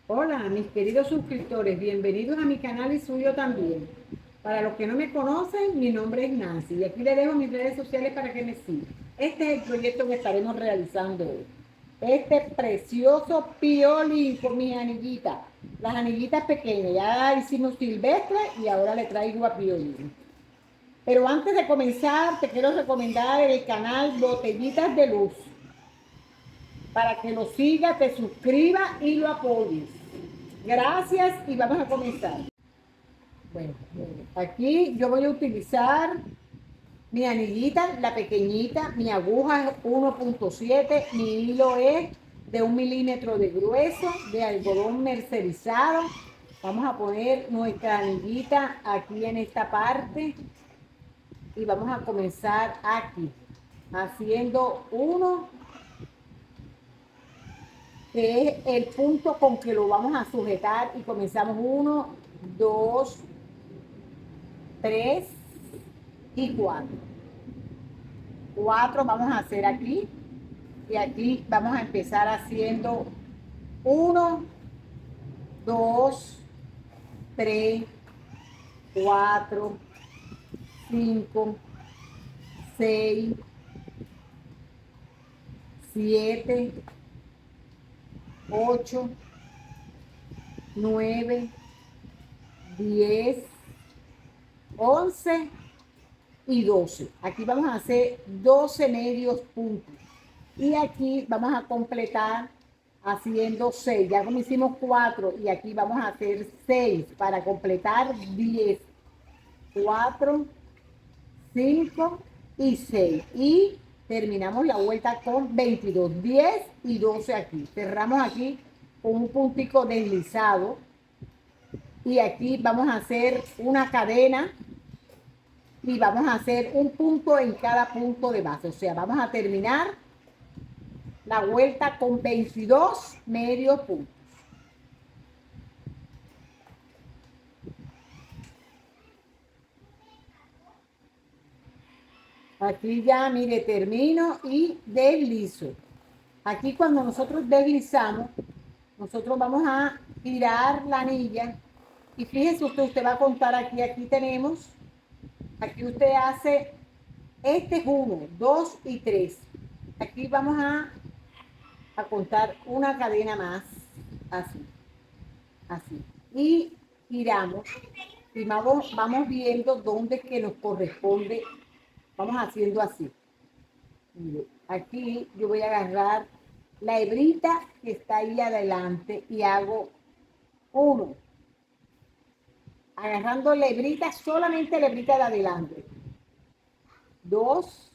Hola, mis queridos suscriptores, bienvenidos a mi canal y suyo también. Para los que no me conocen, mi nombre es Nancy y aquí les dejo mis redes sociales para que me sigan. Este es el proyecto que estaremos realizando hoy. Este precioso piolín con mis anillitas. Las anillitas pequeñas, ya hicimos silvestre y ahora le traigo a piolín. Pero antes de comenzar, te quiero recomendar el canal Botellitas de Luz para que lo sigas, te suscribas y lo apoyes. Gracias y vamos a comenzar. Bueno, aquí yo voy a utilizar mi anillita, la pequeñita, mi aguja es 1.7, mi hilo es de 1 milímetro de grueso, de algodón mercerizado. Vamos a poner nuestra anillita aquí en esta parte y vamos a comenzar aquí, haciendo uno, que es el punto con que lo vamos a sujetar y comenzamos 1, 2, 3 y 4. 4 vamos a hacer aquí y aquí vamos a empezar haciendo 1, 2, 3, 4, 5, 6, 7, 8, 9, 10, 11 y 12. Aquí vamos a hacer 12 medios puntos. Y aquí vamos a completar haciendo 6. Ya como hicimos 4 y aquí vamos a hacer 6 para completar 10. 4, 5 y 6. Y terminamos la vuelta con 22. 10 y 12 aquí. Cerramos aquí con un puntico deslizado. Y aquí vamos a hacer una cadena y vamos a hacer un punto en cada punto de base. O sea, vamos a terminar la vuelta con 22 medios puntos. Aquí ya, mire, termino y deslizo. Aquí cuando nosotros deslizamos, nosotros vamos a tirar la anilla y fíjese usted va a contar aquí tenemos, aquí usted hace, este es 1, 2 y 3. Aquí vamos a contar una cadena más, así, así. Y giramos y vamos viendo dónde que nos corresponde. Vamos haciendo así. Mire, aquí yo voy a agarrar la hebrita que está ahí adelante y hago 1. Agarrando la hebrita, solamente la hebrita de adelante. 2.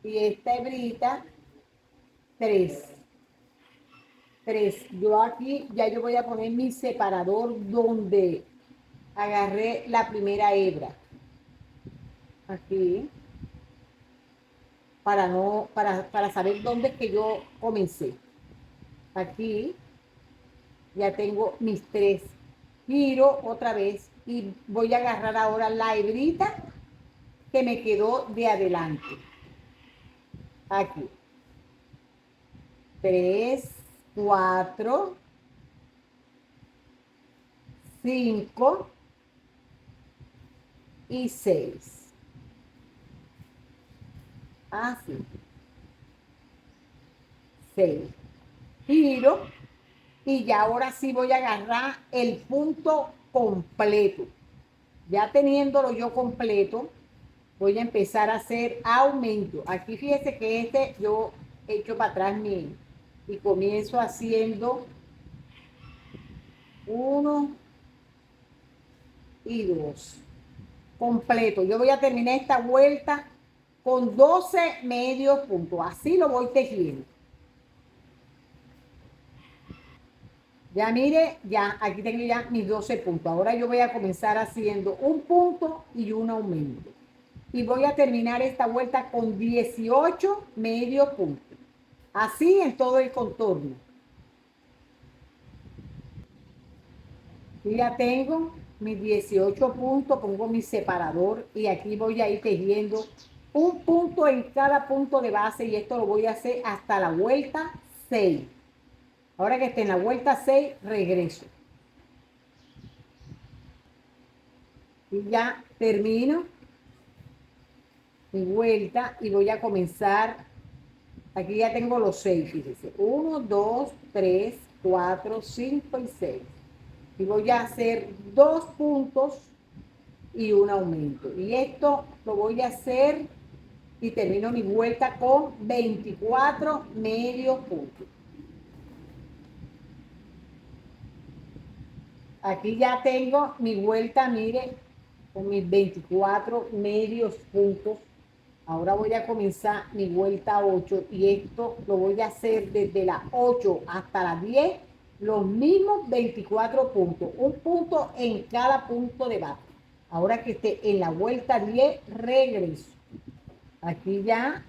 Y esta hebrita, 3. 3. Yo aquí ya yo voy a poner mi separador donde agarré la primera hebra. Aquí. Para no, para saber dónde es que yo comencé. Aquí ya tengo mis 3. Giro otra vez y voy a agarrar ahora la hebrita que me quedó de adelante. Aquí. 3, 4, 5 y 6. Así. 6. Giro y ya ahora sí voy a agarrar el punto completo. Ya teniéndolo yo completo, voy a empezar a hacer aumento. Aquí fíjese que yo echo para atrás y comienzo haciendo 1 y 2. Completo. Yo voy a terminar esta vuelta con 12 medios puntos. Así lo voy tejiendo. Ya mire, ya aquí tengo ya mis 12 puntos. Ahora yo voy a comenzar haciendo un punto y un aumento. Y voy a terminar esta vuelta con 18 medios puntos. Así en todo el contorno. Y ya tengo mis 18 puntos, pongo mi separador y aquí voy a ir tejiendo un punto en cada punto de base y esto lo voy a hacer hasta la vuelta 6. Ahora que esté en la vuelta 6, regreso. Y ya termino mi vuelta y voy a comenzar. Aquí ya tengo los 6, fíjense. 1, 2, 3, 4, 5 y 6. Y voy a hacer 2 puntos y un aumento. Y esto lo voy a hacer y termino mi vuelta con 24 medios puntos. Aquí ya tengo mi vuelta, mire, con mis 24 medios puntos. Ahora voy a comenzar mi vuelta 8 y esto lo voy a hacer desde la 8 hasta la 10, los mismos 24 puntos, un punto en cada punto de base. Ahora que esté en la vuelta 10, regreso. Aquí ya,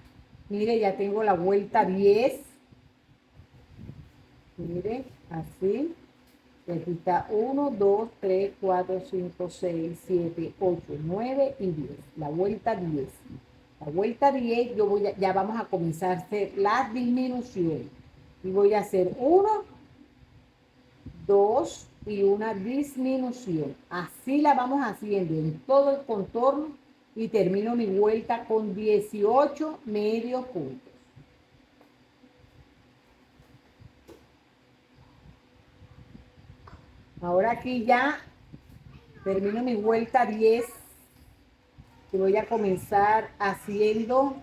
mire, ya tengo la vuelta 10. Mire, así. Y aquí está 1, 2, 3, 4, 5, 6, 7, 8, 9 y 10. La vuelta 10. La vuelta 10, ya vamos a comenzar a hacer las disminuciones. Y voy a hacer 1, 2 y una disminución. Así la vamos haciendo en todo el contorno y termino mi vuelta con 18 medios puntos. Ahora aquí ya termino mi vuelta 10 y voy a comenzar haciendo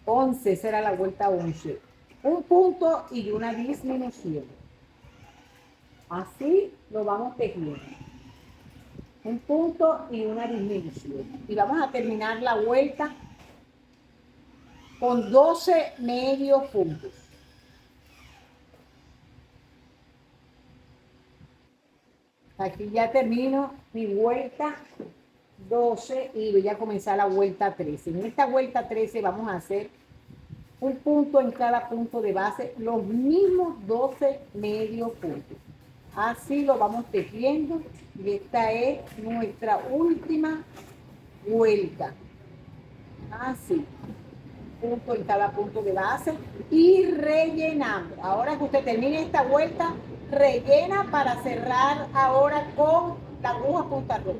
11, será la vuelta 11. Un punto y una disminución. Así lo vamos tejiendo. Un punto y una disminución. Y vamos a terminar la vuelta con 12 medios puntos. Aquí ya termino mi vuelta 12 y voy a comenzar la vuelta 13. En esta vuelta 13 vamos a hacer un punto en cada punto de base, los mismos 12 medios puntos. Así lo vamos tejiendo y esta es nuestra última vuelta. Así, punto en cada punto de base y rellenando. Ahora que usted termine esta vuelta, rellena para cerrar ahora con la aguja punta roja.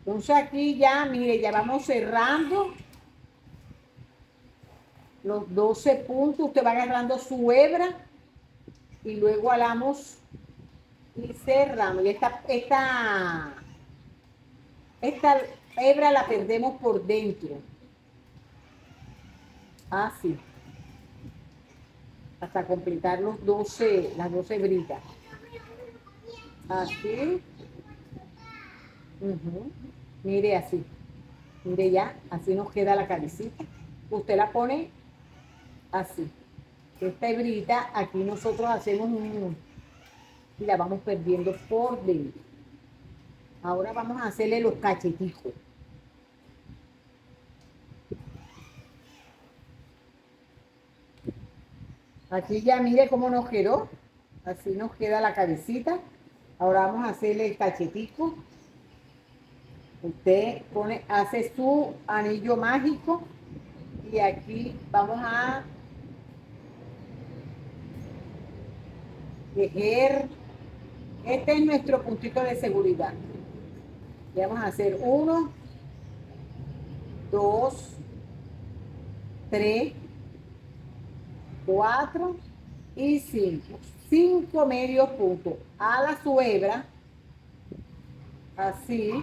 Entonces aquí ya, mire, ya vamos cerrando los 12 puntos. Usted va agarrando su hebra y luego alamos y cerramos. Y esta hebra la perdemos por dentro. Así. Hasta completar las 12 hebritas. Así. Mire así. Mire ya, así nos queda la cabecita. Usted la pone así. Esta hebrita, aquí nosotros hacemos y la vamos perdiendo por dentro. Ahora vamos a hacerle los cacheticos. Aquí ya mire cómo nos quedó. Así nos queda la cabecita. Ahora vamos a hacerle el cachetico. Usted hace su anillo mágico y aquí vamos a tejer. Este es nuestro puntito de seguridad. Y vamos a hacer 1, 2, 3, 4 y 5. 5 medios puntos a la hebra. Así.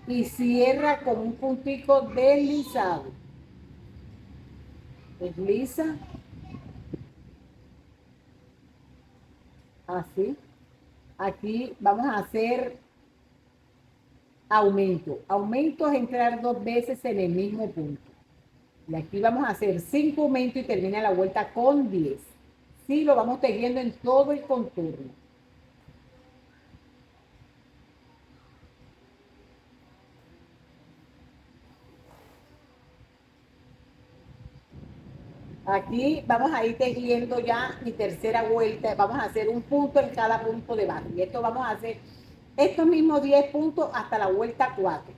Y cierra con un puntico deslizado. Desliza. Así. Aquí vamos a hacer aumento. Aumento es entrar 2 veces en el mismo punto. Y aquí vamos a hacer 5 aumentos y termina la vuelta con 10. Sí, lo vamos tejiendo en todo el contorno. Aquí vamos a ir tejiendo ya mi tercera vuelta. Vamos a hacer un punto en cada punto de base. Y esto vamos a hacer estos mismos 10 puntos hasta la vuelta 4.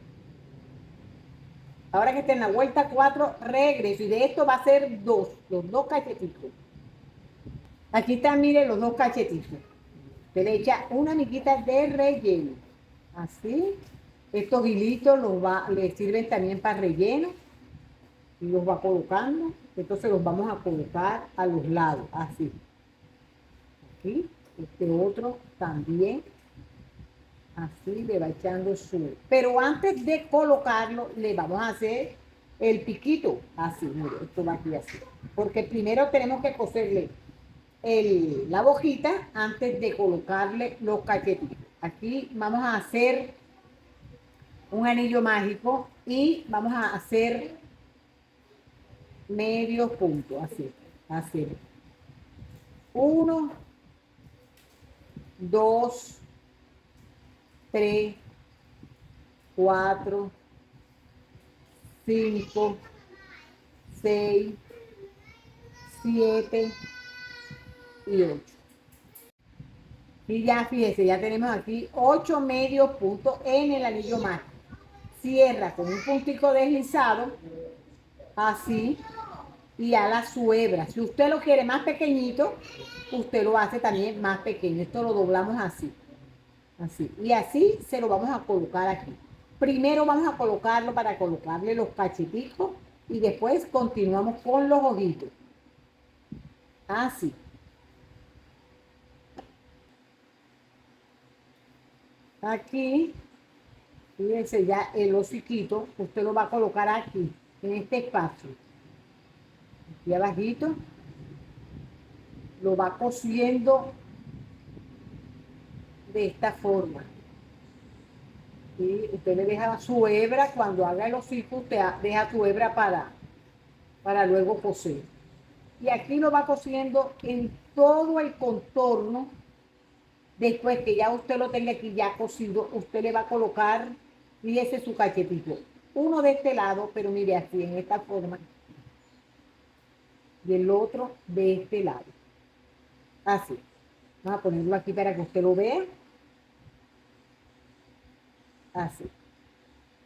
Ahora que esté en la vuelta 4, regreso. Y de esto va a ser los dos cachetitos. Aquí están, mire, los dos cachetitos. Usted le echa una miquita de relleno. Así. Estos hilitos les sirven también para relleno. Y los va colocando. Entonces los vamos a colocar a los lados. Así. Aquí. Este otro también. Así le va echando su... Pero antes de colocarlo, le vamos a hacer el piquito. Así, mire, esto va aquí así. Porque primero tenemos que coserle la bojita antes de colocarle los cachetitos. Aquí vamos a hacer un anillo mágico y vamos a hacer medio punto, así, así. 1, 2, 3, 4, 5, 6, 7 y 8. Y ya fíjese, ya tenemos aquí 8 medios puntos en el anillo mágico. Cierra con un puntico deslizado, así, y ala su hebra. Si usted lo quiere más pequeñito, usted lo hace también más pequeño. Esto lo doblamos así, así. Y así se lo vamos a colocar aquí. Primero vamos a colocarlo para colocarle los cachetitos y después continuamos con los ojitos. Así. Aquí, fíjense ya el hociquito, usted lo va a colocar aquí, en este espacio. Aquí abajito, lo va cosiendo de esta forma. Y usted le deja su hebra, cuando haga el hocico, usted deja su hebra para luego coser. Y aquí lo va cosiendo en todo el contorno. Después que ya usted lo tenga aquí ya cosido, usted le va a colocar, fíjese su cachetito. Uno de este lado, pero mire así, en esta forma. Y el otro de este lado. Así. Vamos a ponerlo aquí para que usted lo vea. Así.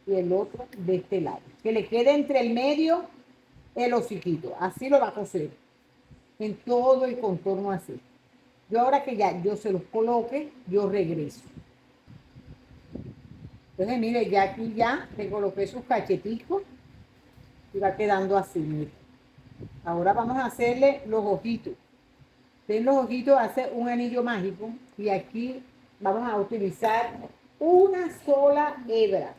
Y el otro de este lado. Que le quede entre el medio el hociquito. Así lo va a coser. En todo el contorno así. Yo ahora que ya yo se los coloque, yo regreso. Entonces, mire, ya aquí ya le coloqué sus cacheticos y va quedando así, mire. Ahora vamos a hacerle los ojitos. En los ojitos hace un anillo mágico y aquí vamos a utilizar una sola hebra.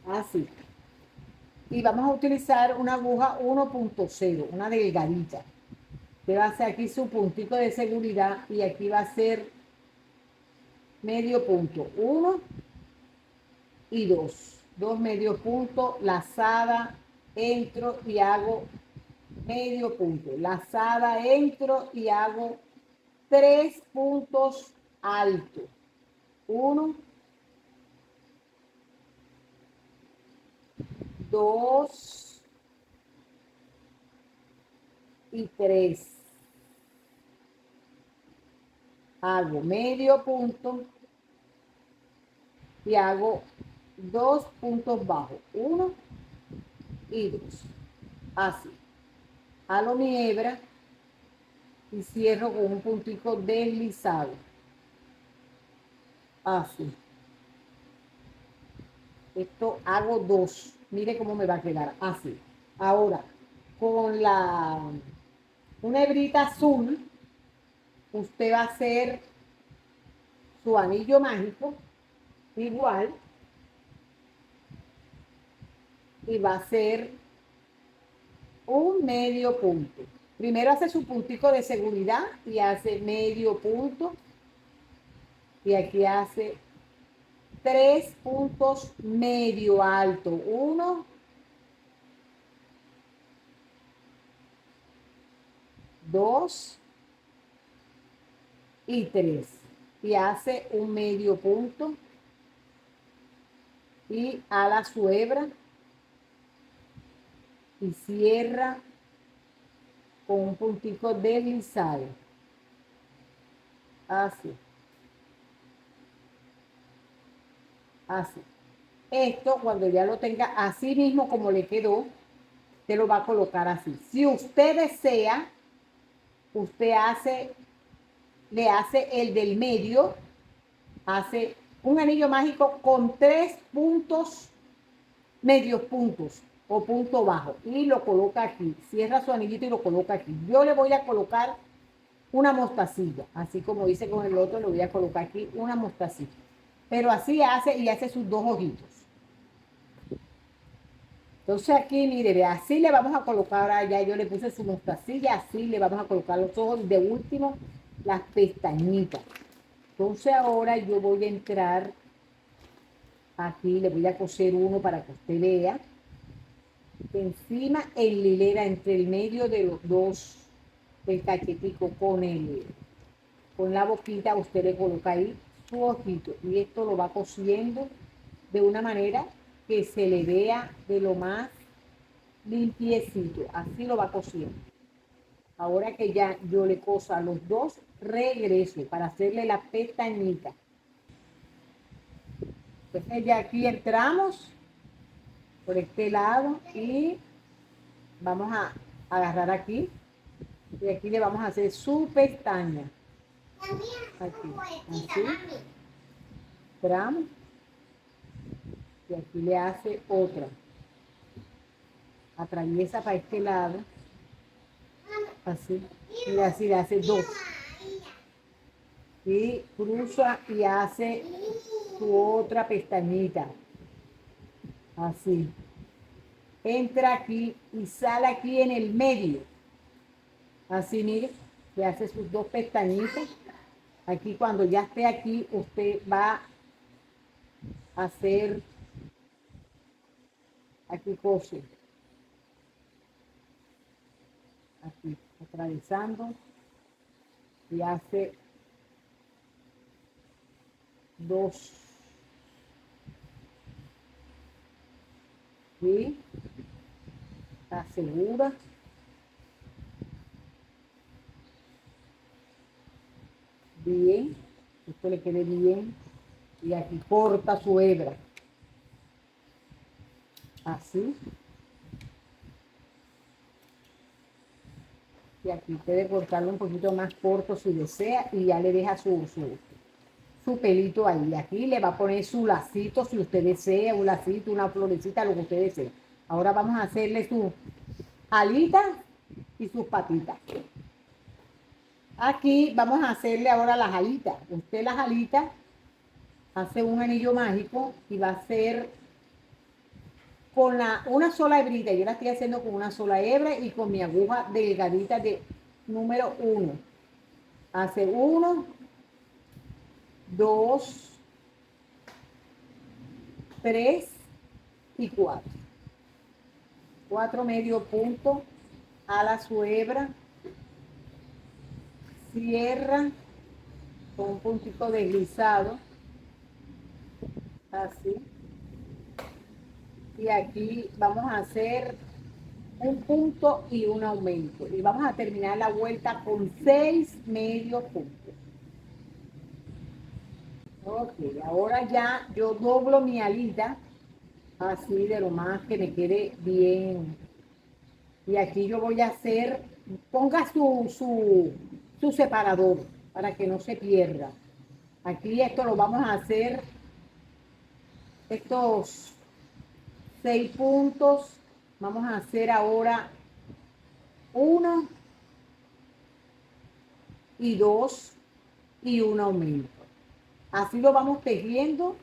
Así. Y vamos a utilizar una aguja 1.0, una delgadita. Usted va a hacer aquí su puntito de seguridad y aquí va a ser medio punto. 1 y 2. 2 medio puntos, lazada, entro y hago medio punto. Lazada, entro y hago 3 puntos altos. 1, 2 y 3. Hago medio punto y hago 2 puntos bajos. 1 y 2. Así. Halo mi hebra y cierro con un puntico deslizado. Así. Esto hago 2. Mire cómo me va a quedar. Así. Ahora, con una hebrita azul, usted va a hacer su anillo mágico igual y va a hacer un medio punto. Primero hace su puntico de seguridad y hace medio punto y aquí hace 3 puntos medio alto. 1, 2 y 3. Y hace un medio punto y ala su hebra y cierra con un puntico deslizado. Así. Así. Esto, cuando ya lo tenga así mismo como le quedó, te lo va a colocar así. Si usted desea, usted le hace el del medio, hace un anillo mágico con 3 puntos, medios puntos o punto bajo, y lo coloca aquí, cierra su anillito y lo coloca aquí. Yo le voy a colocar una mostacilla, así como hice con el otro, le voy a colocar aquí una mostacilla, pero así hace, y hace sus 2 ojitos. Entonces aquí, mire, así le vamos a colocar, allá yo le puse su mostacilla, así le vamos a colocar los ojos, de último las pestañitas. Entonces ahora yo voy a entrar aquí, le voy a coser uno para que usted vea, encima en hilera, entre el medio de los dos, el cachetico con la boquita, usted le coloca ahí su ojito, y esto lo va cosiendo de una manera que se le vea de lo más limpiecito, así lo va cosiendo. Ahora que ya yo le coso a los dos, regreso para hacerle la pestañita. Entonces ya aquí entramos por este lado y vamos a agarrar aquí, y aquí le vamos a hacer su pestaña. Aquí, así, entramos, y aquí le hace otra. Atraviesa para este lado, así, y así le hace dos. Y cruza y hace su otra pestañita, así. Entra aquí y sale aquí en el medio, así, mire, le hace sus dos pestañitas. Aquí cuando ya esté aquí, usted va a hacer, aquí cose, aquí, atravesando, y hace dos. Y asegura. Bien, esto le quede bien, y aquí corta su hebra, así, y aquí puede cortarlo un poquito más corto si desea, y ya le deja su pelito ahí. Aquí le va a poner su lacito si usted desea, un lacito, una florecita, lo que usted desee. Ahora vamos a hacerle sus alitas y sus patitas. Aquí vamos a hacerle ahora las alitas. Usted las alitas hace un anillo mágico y va a hacer con una sola hebrita. Yo la estoy haciendo con una sola hebra y con mi aguja delgadita de número 1. Hace 1, 2, 3 y 4. 4 medio punto a la su hebra. Cierra con un puntito deslizado, así, y aquí vamos a hacer un punto y un aumento, y vamos a terminar la vuelta con 6 medios puntos. Ok, ahora ya yo doblo mi alita, así, de lo más que me quede bien, y aquí yo voy a hacer, ponga su separador para que no se pierda. Aquí esto lo vamos a hacer, estos 6 puntos, vamos a hacer ahora 1 y 2 y un aumento. Así lo vamos tejiendo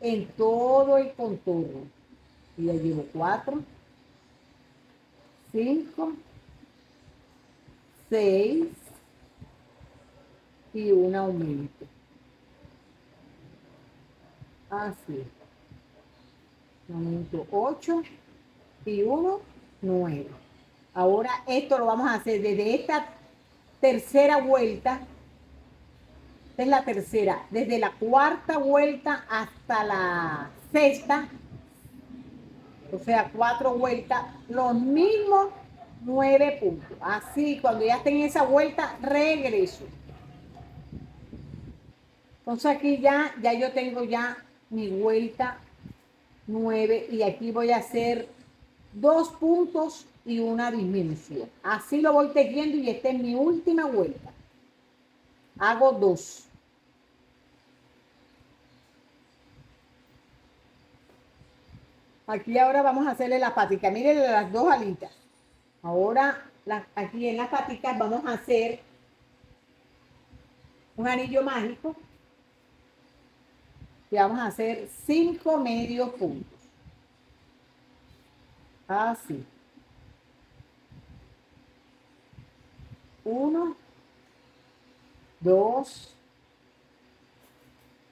en todo el contorno. Y ya llevo 4, 5, 6 y un aumento. Así. Aumento 8 y 1, 9. Ahora esto lo vamos a hacer desde esta tercera vuelta. Esta es la tercera. Desde la cuarta vuelta hasta la sexta. O sea, 4 vueltas. Los mismos 9 puntos. Así, cuando ya estén en esa vuelta, regreso. Entonces aquí ya yo tengo ya mi vuelta 9, y aquí voy a hacer 2 puntos y una disminución. Así lo voy tejiendo y esta es mi última vuelta. Hago 2. Aquí ahora vamos a hacerle las paticas. Miren las 2 alitas. Ahora aquí en las paticas vamos a hacer un anillo mágico. Y vamos a hacer 5 medios puntos. Así. 1, 2,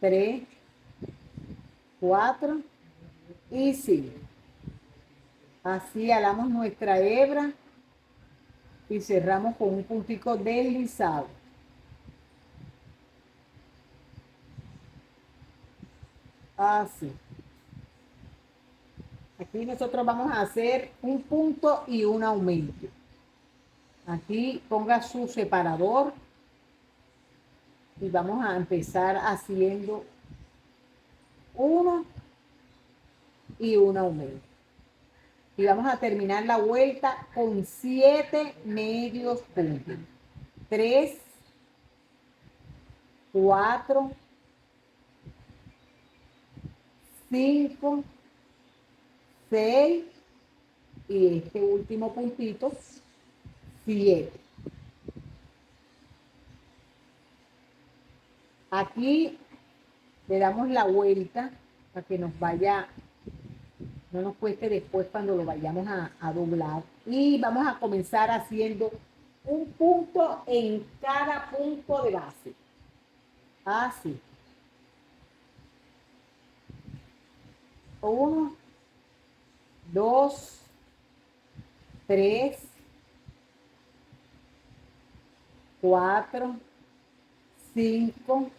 3, 4 y 5. Así alamos nuestra hebra y cerramos con un puntico deslizado. Así. Aquí nosotros vamos a hacer un punto y un aumento. Aquí ponga su separador y vamos a empezar haciendo 1 y un aumento. Y vamos a terminar la vuelta con 7 medios puntos. 3, 4, 5, 6 y este último puntito, 7. Aquí le damos la vuelta para que nos vaya, no nos cueste después cuando lo vayamos a doblar. Y vamos a comenzar haciendo un punto en cada punto de base. Así. 1, 2, 3, 4, 5,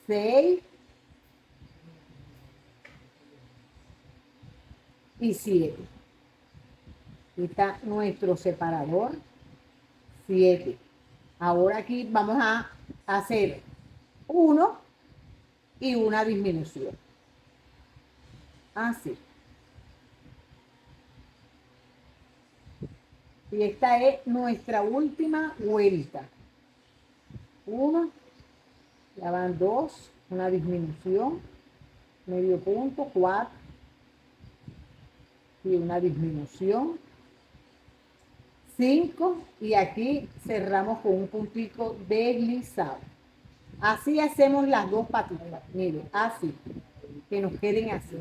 6 y 7. Aquí está nuestro separador. 7. Ahora aquí vamos a hacer 1 y una disminución. Así. Y esta es nuestra última vuelta. 1, ya van 2, una disminución, medio punto, 4 y una disminución, 5 y aquí cerramos con un puntito deslizado. Así hacemos las 2 patitas, miren, así, que nos queden así.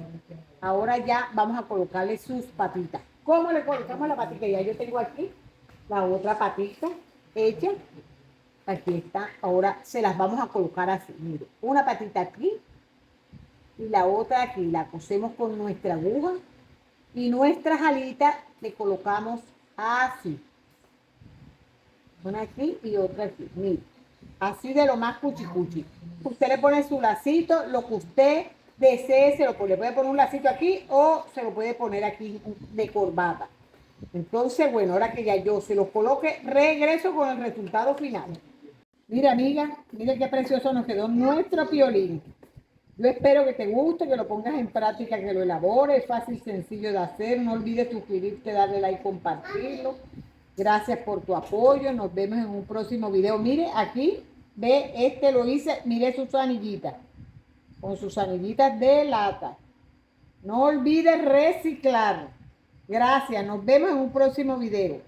Ahora ya vamos a colocarle sus patitas. ¿Cómo le colocamos la patita? Ya yo tengo aquí la otra patita hecha. Aquí está. Ahora se las vamos a colocar así. Mire, una patita aquí y la otra aquí. La cosemos con nuestra aguja y nuestras alitas le colocamos así. Una aquí y otra aquí. Mire, así de lo más cuchicuchi. Usted le pone su lacito, lo que usted desee, le puede poner un lacito aquí o se lo puede poner aquí de corbata. Entonces, bueno, ahora que ya yo se los coloque, regreso con el resultado final. Mira, amiga, mira qué precioso nos quedó nuestro piolín. Yo espero que te guste, que lo pongas en práctica, que lo elabores. Es fácil, sencillo de hacer. No olvides suscribirte, darle like, compartirlo. Gracias por tu apoyo. Nos vemos en un próximo video. Mire, aquí, ve, este lo hice. Mire sus anillitas. Con sus anillitas de lata. No olvides reciclar. Gracias. Nos vemos en un próximo video.